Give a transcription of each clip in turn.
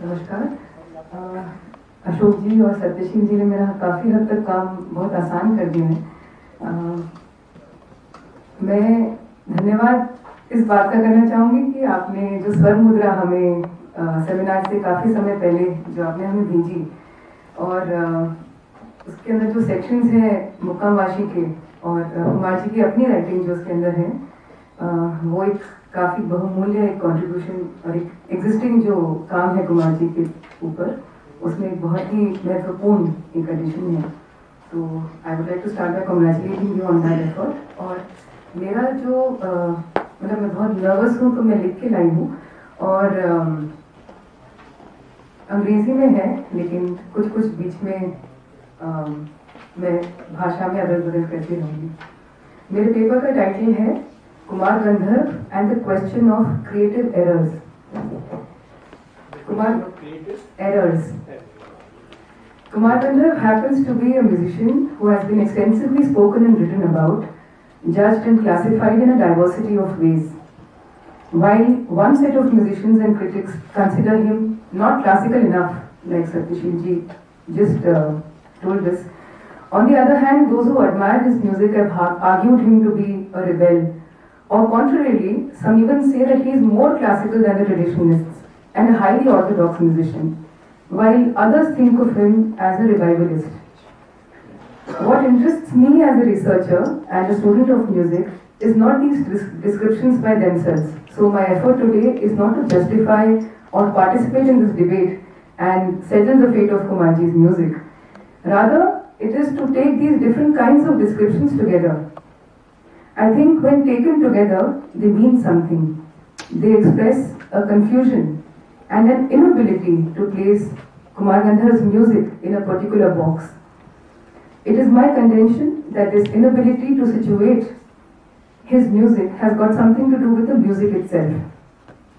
नमस्कार। अशोक जी और सत्यशील जी ने मेरा काफ़ी हद तक काम बहुत आसान कर दिया है। मैं धन्यवाद इस बात का करना चाहूँगी कि आपने जो स्वर मुद्रा हमें सेमिनार से काफ़ी समय पहले जो आपने हमें भेजी, और उसके अंदर जो सेक्शंस हैं मुक्कामवाशी के और कुमार जी की अपनी राइटिंग जो उसके अंदर है, वो एक काफ़ी बहुमूल्य एक कॉन्ट्रीब्यूशन और एक एग्जिस्टिंग जो काम है कुमार जी के ऊपर, उसमें एक बहुत ही महत्वपूर्ण एक एडिशन है। तो I would like to start by congratulating you on that effort. और मेरा जो मतलब मैं बहुत नर्वस हूँ, तो मैं लिख के लाई हूँ और अंग्रेजी में है, लेकिन कुछ कुछ बीच में मैं भाषा में अदल बदल करती रहूँगी। मेरे पेपर का टाइटल है Kumar Gandharva and the question of creative errors. Kumar Gandharv happens to be a musician who has been extensively spoken and written about, judged and classified in a diversity of ways. While one set of musicians and critics consider him not classical enough, like Satyashil ji just told us, on the other hand, those who admire his music have argued him to be a rebel, or contrarily, some even say that he is more classical than the traditionalists and a highly orthodox musician, while others think of him as a revivalist. What interests me as a researcher and a student of music is not these descriptions by themselves. So my effort today is not to justify or participate in this debate and settle the fate of Kumarji's music. Rather, it is to take these different kinds of descriptions together. I think when taken together, they mean something. They express a confusion and an inability to place Kumar Gandharv's music in a particular box. It is my contention that this inability to situate his music has got something to do with the music itself.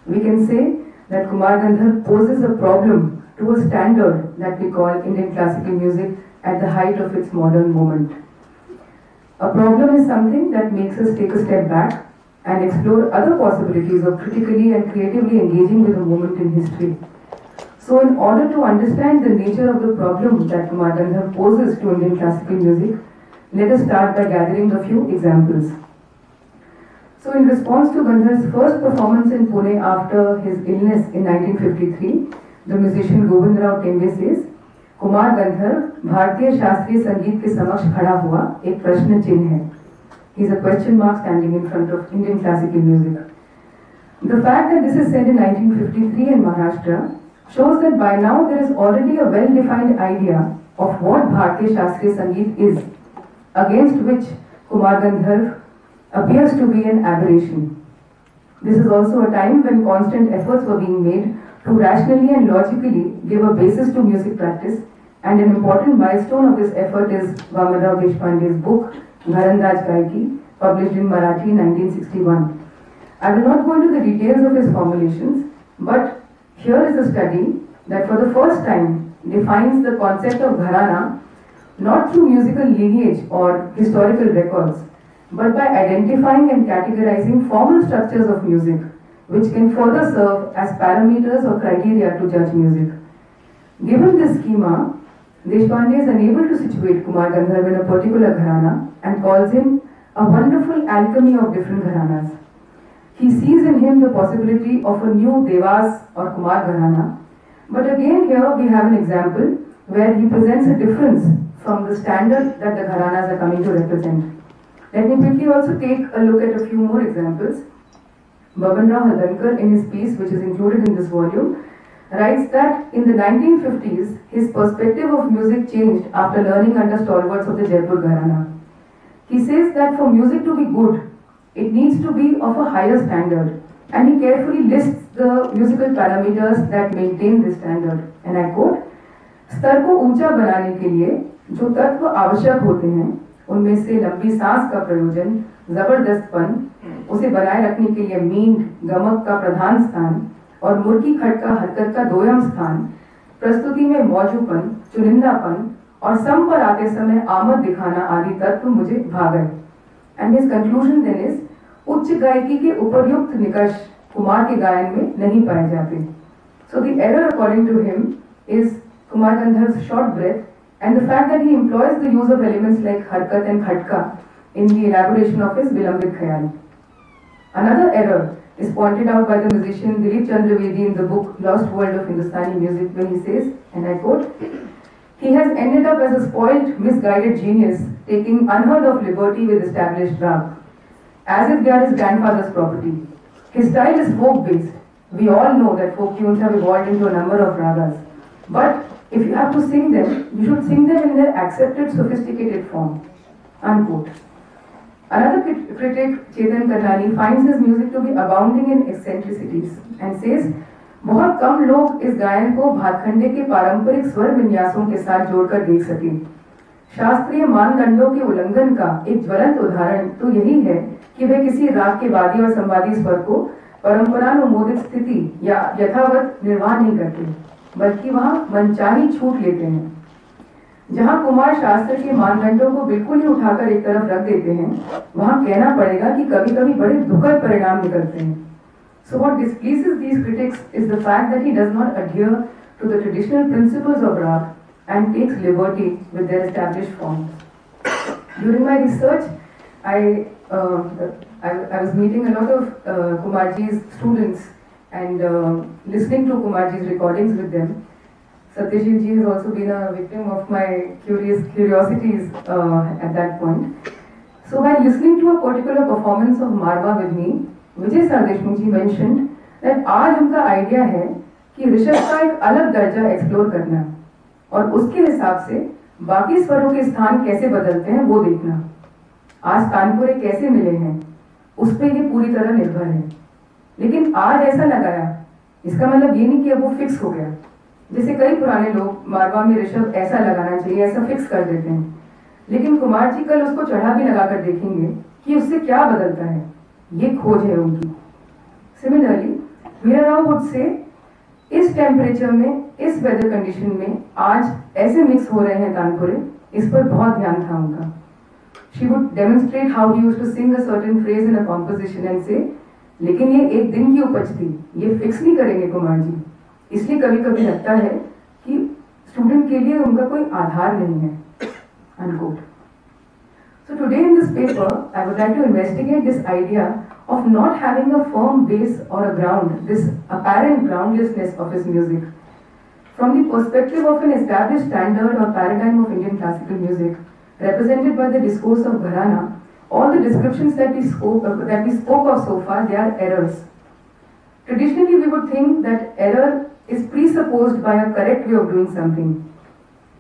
We can say that Kumar Gandharv poses a problem to a standard that we call Indian classical music at the height of its modern moment. A problem is something that makes us take a step back and explore other possibilities of critically and creatively engaging with a moment in history. So in order to understand the nature of the problem that Kumar Gandharv poses to Indian classical music, let us start by gathering a few examples. So in response to Gandharv's first performance in Pune after his illness in 1953, the musician Govind Rao Tembe says, Kumar Gandharva भारतीय शास्त्रीय संगीत के समक्ष खड़ा हुआ एक प्रश्न चिन्ह है. He is a question mark standing in front of Indian classical music. The fact that this is said in 1953 in Maharashtra shows that by now there is already a well-defined idea of what Bharatiya Shastriya Sangeet is, against which Kumar Gandharv appears to be an aberration. This is also a time when constant efforts were being made to rationally and logically give a basis to music practice, and an important milestone of this effort is Vamanrao Deshpande's book Gharandaz Gaiki, published in Marathi in 1961. I will not go into the details of his formulations, but here is a study that for the first time defines the concept of gharana not through musical lineage or historical records, but by identifying and categorizing formal structures of music, which can further serve as parameters or criteria to judge music. Given this schema, Deshpande is unable to situate Kumar Gandharv in a particular gharana and calls him a wonderful alchemy of different gharanas. He sees in him the possibility of a new Devas or Kumar gharana, but again here we have an example where he presents a difference from the standard that the gharanas are coming to represent. Let me quickly also take a look at a few more examples. Babanrao Haldankar, in his piece which is included in this volume, writes that in the 1950s, his perspective of music changed after learning under stalwarts of the Jaipur Gharana. He says that for music to be good, it needs to be of a higher standard, and he carefully lists the musical parameters that maintain this standard. And I quote, स्तर को ऊंचा बनाने के लिए जो तत्व आवश्यक होते हैं, उनमें से लंबी सांस का प्रयोजन, जबरदस्तपन, उसे बनाए रखने के लिए मींड, गमक का प्रधान स्थान और मुर्गी खटका हरकत का दोयम स्थान, प्रस्तुति में मौजूपन, चुनिंदापन और सम पर आते समय आमद दिखाना आदि तत्व मुझे भा गए. And his conclusion then is, उच्च गायकी के उपर्युक्त निकष कुमार के गायन में नहीं पाए जाते. So the error according to him is Kumar Gandharv's short breath and the fact that he employs the use of elements like harkat and khatka in the elaboration of his Vilambit Khayal. Another error is pointed out by the musician Dilip Chandra Vedi in the book Lost World of Hindustani Music, where he says, and I quote, "He has ended up as a spoiled, misguided genius, taking unheard of liberty with established rag, as if they are his grandfather's property. His style is folk-based. We all know that folk tunes have evolved into a number of ragas. But if you have to sing them, you should sing them in their accepted, sophisticated form." Unquote. Another critic, Chetan Karnani, finds his music to be abounding in eccentricities and says, बहुत कम लोग इस गायन को भातखंडे के पारंपरिक स्वर विन्यासों के साथ जोड़कर देख सके. शास्त्रीय मानदंडों के उल्लंघन का एक ज्वलंत उदाहरण तो यही है कि वे किसी राग के वादी और संवादी स्वर को परंपरानुमोदित स्थिति या यथावत निर्वाह नहीं करते, बल्कि वहां मनचाही छूट लेते हैं. जहां कुमार शास्त्र के मानदंडों को बिल्कुल ही उठाकर एक तरफ रख देते हैं, वहां कहना पड़ेगा कि कभी-कभी बड़े दुखद परिणाम निकलते हैं. So what displeases these critics is the fact that he does not adhere to the traditional principles of rag and takes liberty with their established forms. During my research, I was meeting a lot of Kumarji's students and listening to Kumarji's recordings with them. Satyajit ji has also been a victim of my curiosities at that point. So while listening to a particular performance of Marwa with me, Vijay Sardeshmukh ji mentioned that आज उनका idea है कि ऋषभ का एक अलग दर्जा explore करना और उसके हिसाब से बाकी स्वरों के स्थान कैसे बदलते हैं वो देखना. आज तानपुरे कैसे मिले हैं उस पर ये पूरी तरह निर्भर है. लेकिन आज ऐसा लगाया, इसका मतलब ये नहीं कि अब वो फिक्स हो गया. जैसे कई पुराने लोग मारवा में ऋषभ ऐसा लगाना चाहिए ऐसा फिक्स कर देते हैं, लेकिन कुमार जी कल उसको चढ़ा भी लगाकर देखेंगे कि उससे क्या बदलता है. ये खोज है उनकी. Similarly Meera Rao would say इस टेम्परेचर में, इस वेदर कंडीशन में आज ऐसे मिक्स हो रहे हैं तानपुरे, इस पर बहुत ध्यान था उनका. She would demonstrate how he used to sing a certain phrase in a composition and say, लेकिन ये एक दिन की उपज थी, ये फिक्स नहीं करेंगे कुमार जी. इसलिए कभी कभी लगता है कि स्टूडेंट के लिए उनका कोई आधार नहीं है. Unquote. So today in this paper, I would like to investigate this idea of not having a firm base or a ground, this apparent groundlessness of his music. From the perspective of an established standard or paradigm of Indian classical music, represented by the discourse of Gharana, all the descriptions that we spoke of so far, they are errors. Traditionally, we would think that error is presupposed by a correct way of doing something.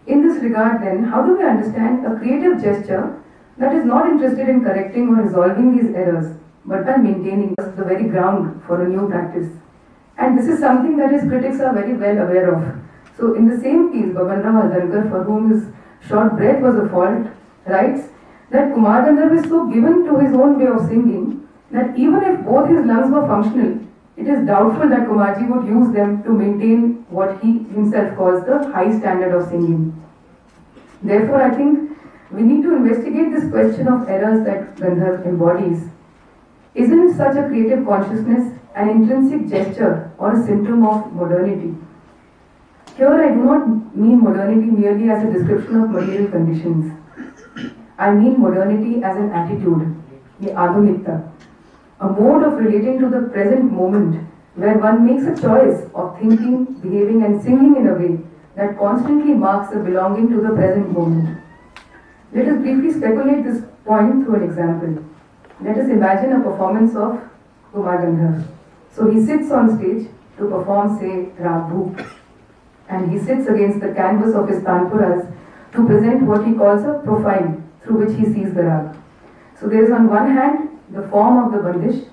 In this regard, then, how do we understand a creative gesture that is not interested in correcting or resolving these errors, but by maintaining the very ground for a new practice? And this is something that his critics are very well aware of. So, in the same piece, Baban Rao Haldarkar, for whom his short breath was a fault, writes that Kumar Gandharv is so given to his own way of singing that even if both his lungs were functional, it is doubtful that Kumarji would use them to maintain what he himself calls the high standard of singing. Therefore, I think we need to investigate this question of errors that Gandharv embodies. Isn't such a creative consciousness an intrinsic gesture or a symptom of modernity? Here I do not mean modernity merely as a description of material conditions. I mean modernity as an attitude, ye adhunikta, a mode of relating to the present moment where one makes a choice of thinking, behaving and singing in a way that constantly marks the belonging to the present moment. Let us briefly speculate this point through an example. Let us imagine a performance of Kumar Gandharv. So he sits on stage to perform, say, Rag Bhoop, and he sits against the canvas of his tanpuras to present what he calls a profile through which he sees the rag. So there is on one hand the form of the bandish,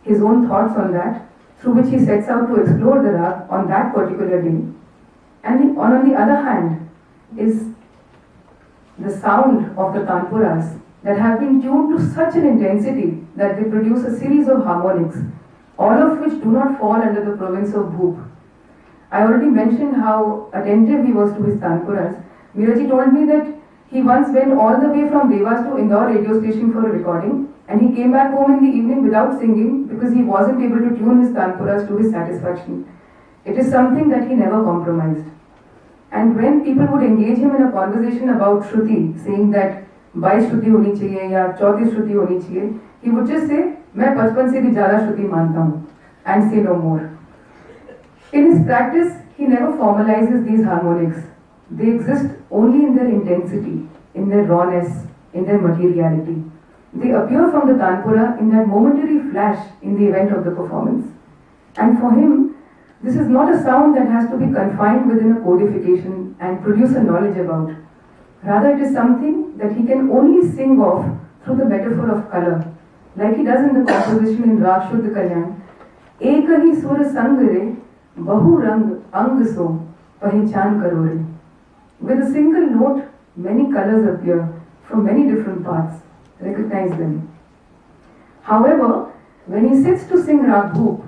his own thoughts on that, through which he sets out to explore the rag on that particular day. And on the other hand is the sound of the tanpuras that have been tuned to such an intensity that they produce a series of harmonics, all of which do not fall under the province of Bhoop. I already mentioned how attentive he was to his tanpuras. Miraji told me that he once went all the way from Devas to Indore radio station for a recording, and he came back home in the evening without singing because he wasn't able to tune his tanpuras to his satisfaction. It is something that he never compromised. And when people would engage him in a conversation about Shruti, saying that 22 Shruti honi chahiye ya 34 Shruti honi chahiye, he would just say, "मैं 55 से भी ज़्यादा Shruti मानता हूँ," and say no more. In his practice, he never formalizes these harmonics. They exist only in their intensity, in their rawness, in their materiality. They appear from the tanpura in that momentary flash in the event of the performance. And for him, this is not a sound that has to be confined within a codification and produce a knowledge about. Rather, it is something that he can only sing of through the metaphor of color, like he does in the composition in Rag Shuddh Kalyan. Ek hi sur sang re, bahu rang ang so, pahichan karo re. With a single note, many colors appear from many different parts. Recognize them. However, when he sits to sing Rag Bhoop,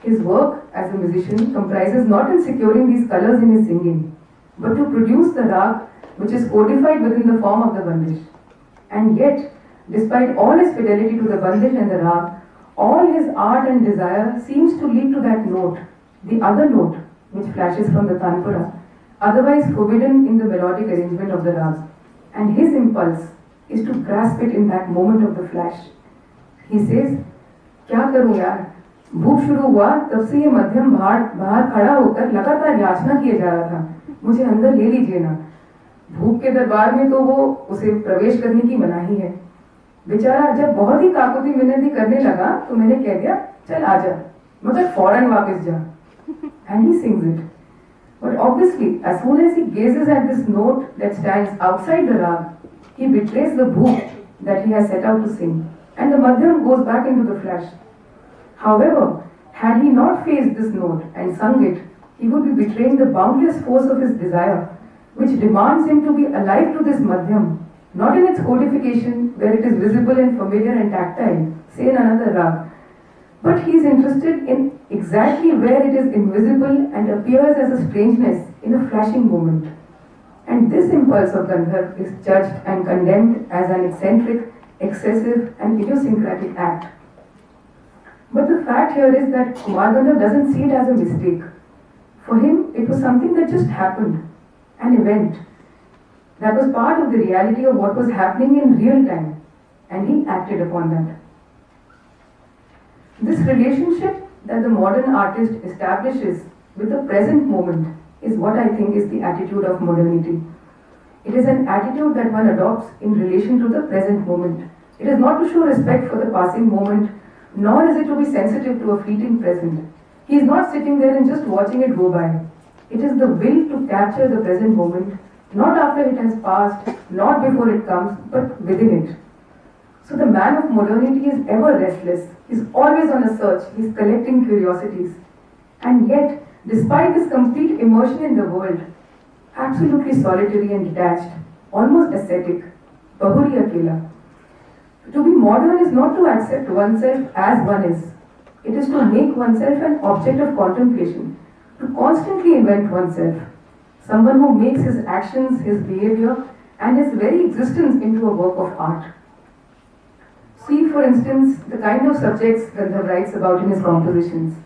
his work as a musician comprises not in securing these colors in his singing, but to produce the rag which is codified within the form of the bandish. And yet, despite all his fidelity to the bandish and the rag, all his art and desire seems to lead to that note, the other note which flashes from the tanpura, otherwise forbidden in the melodic arrangement of the rags. And his impulse is to grasp it in that moment of the flash. He says, "क्या करूं यार? भूख शुरू हुआ तब से ये मध्यम बाहर खड़ा होकर लगातार याचना किए जा रहा था, मुझे अंदर ले लीजिए ना। भूख के दरबार में तो वो उसे प्रवेश करने की मनाही है। बेचारा जब बहुत ही काकुती मिन्नती करने लगा तो मैंने कह दिया, चल आजा, मगर फौरन वापस जा." And he sings it. But obviously, as soon as he gazes at this note that stands outside the rag, he betrays the bhoop that he has set out to sing, and the madhyam goes back into the flash. However, had he not faced this note and sung it, he would be betraying the boundless force of his desire, which demands him to be alive to this madhyam, not in its codification where it is visible and familiar and tactile, say in another rag, but he is interested in exactly where it is invisible and appears as a strangeness in a flashing moment. And this impulse of Gandharv is judged and condemned as an eccentric, excessive and idiosyncratic act. But the fact here is that Kumar Gandharv doesn't see it as a mistake. For him, it was something that just happened, an event that was part of the reality of what was happening in real time, and he acted upon that. This relationship that the modern artist establishes with the present moment is what I think is the attitude of modernity. It is an attitude that one adopts in relation to the present moment. It is not to show respect for the passing moment, nor is it to be sensitive to a fleeting present. He is not sitting there and just watching it go by. It is the will to capture the present moment, not after it has passed, not before it comes, but within it. So the man of modernity is ever restless. He is always on a search. He is collecting curiosities. And yet, despite this complete immersion in the world, absolutely solitary and detached, almost ascetic, bahuri akela. To be modern is not to accept oneself as one is. It is to make oneself an object of contemplation, to constantly invent oneself, someone who makes his actions, his behavior, and his very existence into a work of art. See, for instance, the kind of subjects Gandharv writes about in his compositions.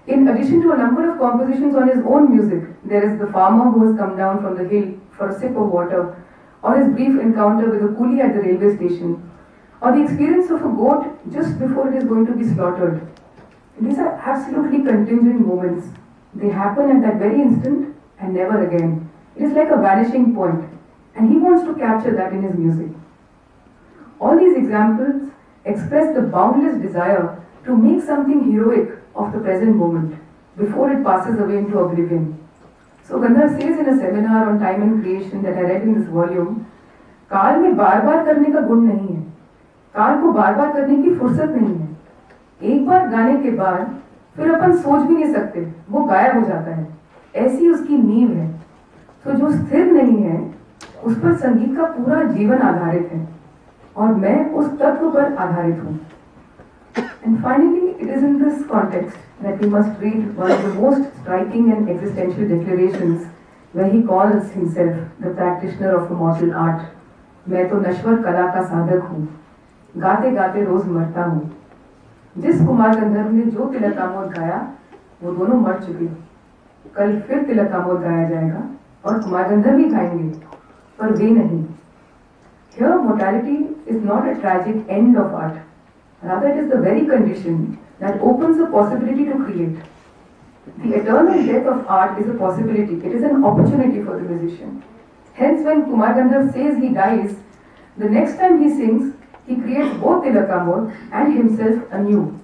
In addition to a number of compositions on his own music, there is the farmer who has come down from the hill for a sip of water, or his brief encounter with a coolie at the railway station, or the experience of a goat just before it is going to be slaughtered. These are absolutely contingent moments. They happen at that very instant and never again. It is like a vanishing point, and he wants to capture that in his music. All these examples express the boundless desire to make something heroic of the present moment before it passes away into oblivion. So Gandharv says in a seminar on time and creation that I read in this volume, काल में बार बार करने का गुण नहीं है, काल को बार बार करने की फुर्सत नहीं है. एक बार गाने के बाद फिर अपन सोच भी नहीं सकते, वो गायब हो जाता है. ऐसी उसकी नींव है. तो जो स्थिर नहीं है, उस पर संगीत का पूरा जीवन आधारित है, और मैं उस तत्व पर आधारित हूँ. And finally, it is in this context that we must read one of the most striking and existential declarations where he calls himself the practitioner of a mortal art. मैं तो नश्वर कला का साधक हूँ. गाते गाते रोज मरता हूँ। जिस कुमार गंधर्व ने जो तिलकामोद गाया वो दोनों मर चुके। कल फिर तिलकामोद गाया जाएगा और कुमार गंधर्व ही गाएंगे, पर वे नहीं। Here mortality is not a tragic end of art. Rather, it is the very condition that opens a possibility to create. The eternal death of art is a possibility. It is an opportunity for the musician. Hence, when Kumar Gandharv says he dies, the next time he sings, he creates both Tilakamod and himself anew.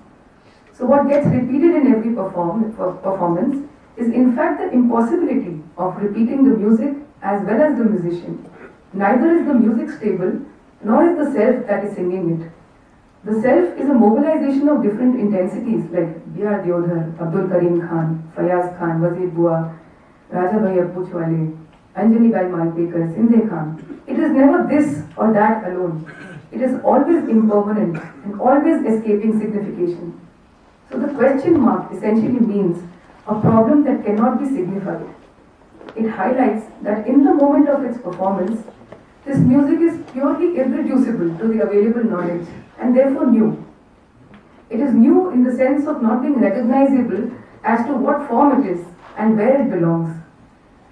So what gets repeated in every performance is in fact the impossibility of repeating the music as well as the musician. Neither is the music stable, nor is the self that is singing it. The self is a mobilization of different intensities like B.R. Deodhar, Abdul Karim Khan, Fayaz Khan, Wazir Bua, Raja Bhai Abbuchwale, Anjani Bai Malpekar, Sindhe Khan. It is never this or that alone. It is always impermanent and always escaping signification. So the question mark essentially means a problem that cannot be signified. It highlights that in the moment of its performance, this music is purely irreducible to the available knowledge and therefore new. It is new in the sense of not being recognizable as to what form it is and where it belongs.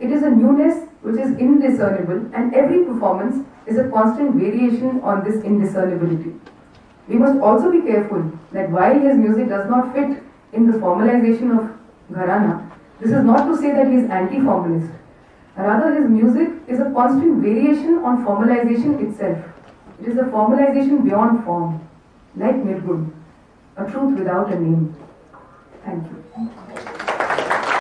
It is a newness which is indiscernible, and every performance is a constant variation on this indiscernibility. We must also be careful that while his music does not fit in the formalization of Gharana, this is not to say that he is anti-formalist. Rather, his music is a constant variation on formalization itself. It is a formalization beyond form, like Nirgun, a truth without a name. Thank you.